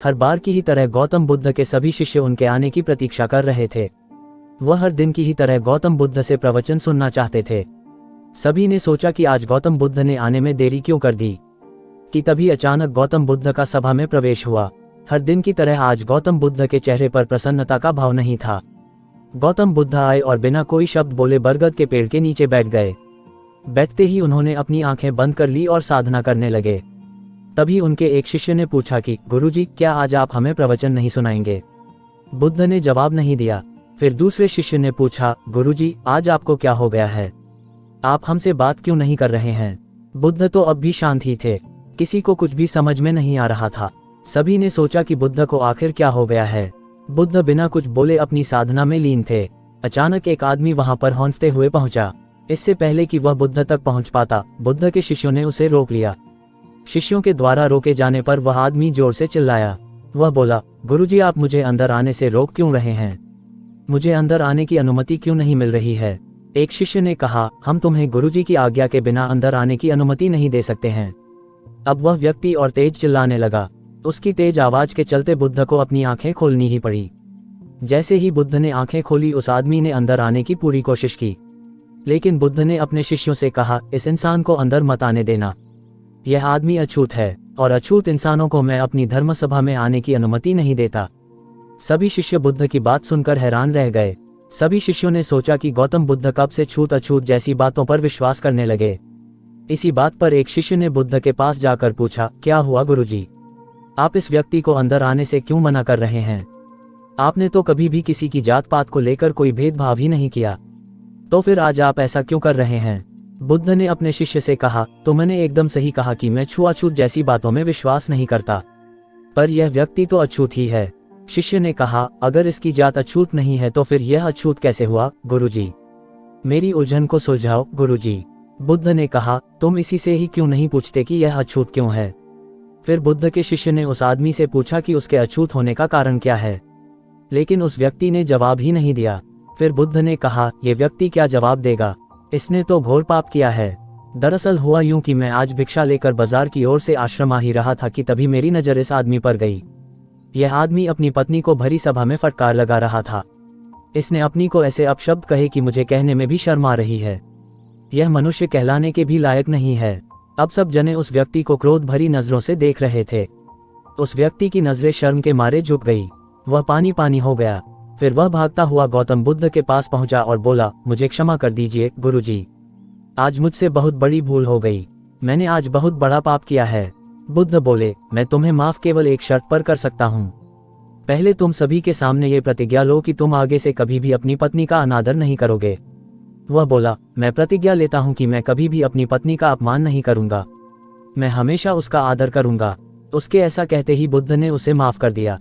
हर बार की ही तरह गौतम बुद्ध के सभी शिष्य उनके आने की प्रतीक्षा कर रहे थे। वह हर दिन की ही तरह गौतम बुद्ध से प्रवचन सुनना चाहते थे। सभी ने सोचा कि आज गौतम बुद्ध ने आने में देरी क्यों कर दी, कि तभी अचानक गौतम बुद्ध का सभा में प्रवेश हुआ। हर दिन की तरह आज गौतम बुद्ध के चेहरे पर प्रसन्नता का भाव नहीं था। गौतम बुद्ध आए और बिना कोई शब्द बोले बरगद के पेड़ के नीचे बैठ गए। बैठते ही उन्होंने अपनी आंखें बंद कर ली और साधना करने लगे। तभी उनके एक शिष्य ने पूछा कि गुरुजी, क्या आज आप हमें प्रवचन नहीं सुनाएंगे? बुद्ध ने जवाब नहीं दिया। फिर दूसरे शिष्य ने पूछा, गुरुजी, आज आपको क्या हो गया है? आप हमसे बात क्यों नहीं कर रहे हैं? बुद्ध तो अब भी शांत ही थे। किसी को कुछ भी समझ में नहीं आ रहा था। सभी ने सोचा कि बुद्ध को आखिर क्या हो गया है। बुद्ध बिना कुछ बोले अपनी साधना में लीन थे। अचानक एक आदमी वहां पर हौंफते हुए पहुंचा। इससे पहले कि वह बुद्ध तक पहुंच पाता, बुद्ध के शिष्यों ने उसे रोक लिया। शिष्यों के द्वारा रोके जाने पर वह आदमी जोर से चिल्लाया। वह बोला, गुरुजी, आप मुझे अंदर आने से रोक क्यों रहे हैं? मुझे अंदर आने की अनुमति क्यों नहीं मिल रही है? एक शिष्य ने कहा, हम तुम्हें गुरुजी की आज्ञा के बिना अंदर आने की अनुमति नहीं दे सकते हैं। अब वह व्यक्ति और तेज चिल्लाने लगा। उसकी तेज आवाज के चलते बुद्ध को अपनी आंखें खोलनी ही पड़ी। जैसे ही बुद्ध ने आंखें खोली, उस आदमी ने अंदर आने की पूरी कोशिश की, लेकिन बुद्ध ने अपने शिष्यों से कहा, इस इंसान को अंदर मत आने देना। यह आदमी अछूत है और अछूत इंसानों को मैं अपनी धर्म सभा में आने की अनुमति नहीं देता। सभी शिष्य बुद्ध की बात सुनकर हैरान रह गए। सभी शिष्यों ने सोचा कि गौतम बुद्ध कब से छूत अछूत जैसी बातों पर विश्वास करने लगे। इसी बात पर एक शिष्य ने बुद्ध के पास जाकर पूछा, क्या हुआ गुरुजी? आप इस व्यक्ति को अंदर आने से क्यों मना कर रहे हैं? आपने तो कभी भी किसी की जात पात को लेकर कोई भेदभाव ही नहीं किया, तो फिर आज आप ऐसा क्यों कर रहे हैं? बुद्ध ने अपने शिष्य से कहा, तो मैंने एकदम सही कहा कि मैं छुआछूत जैसी बातों में विश्वास नहीं करता, पर यह व्यक्ति तो अछूत ही है। शिष्य ने कहा, अगर इसकी जात अछूत नहीं है तो फिर यह अछूत कैसे हुआ गुरुजी? मेरी उलझन को सुलझाओ गुरुजी। बुद्ध ने कहा, तुम इसी से ही क्यों नहीं पूछते कि यह अछूत क्यों है? फिर बुद्ध के शिष्य ने उस आदमी से पूछा कि उसके अछूत होने का कारण क्या है, लेकिन उस व्यक्ति ने जवाब ही नहीं दिया। फिर बुद्ध ने कहा, यह व्यक्ति क्या जवाब देगा? इसने तो घोर पाप किया है। दरअसल हुआ यूं कि मैं आज भिक्षा लेकर बाजार की ओर से आश्रम आ ही रहा था कि तभी मेरी नजर इस आदमी पर गई। यह आदमी अपनी पत्नी को भरी सभा में फटकार लगा रहा था। इसने अपनी को ऐसे अपशब्द कहे कि मुझे कहने में भी शर्म आ रही है। यह मनुष्य कहलाने के भी लायक नहीं है। अब सब जने उस व्यक्ति को क्रोध भरी नजरों से देख रहे थे। उस व्यक्ति की नजरें शर्म के मारे झुक गई। वह पानी पानी हो गया। फिर वह भागता हुआ गौतम बुद्ध के पास पहुंचा और बोला, मुझे क्षमा कर दीजिए गुरुजी, आज मुझसे बहुत बड़ी भूल हो गई। मैंने आज बहुत बड़ा पाप किया है। बुद्ध बोले, मैं तुम्हें माफ केवल एक शर्त पर कर सकता हूँ। पहले तुम सभी के सामने ये प्रतिज्ञा लो कि तुम आगे से कभी भी अपनी पत्नी का अनादर नहीं करोगे। वह बोला, मैं प्रतिज्ञा लेता हूं कि मैं कभी भी अपनी पत्नी का अपमान नहीं करूंगा। मैं हमेशा उसका आदर करूंगा। उसके ऐसा कहते ही बुद्ध ने उसे माफ कर दिया।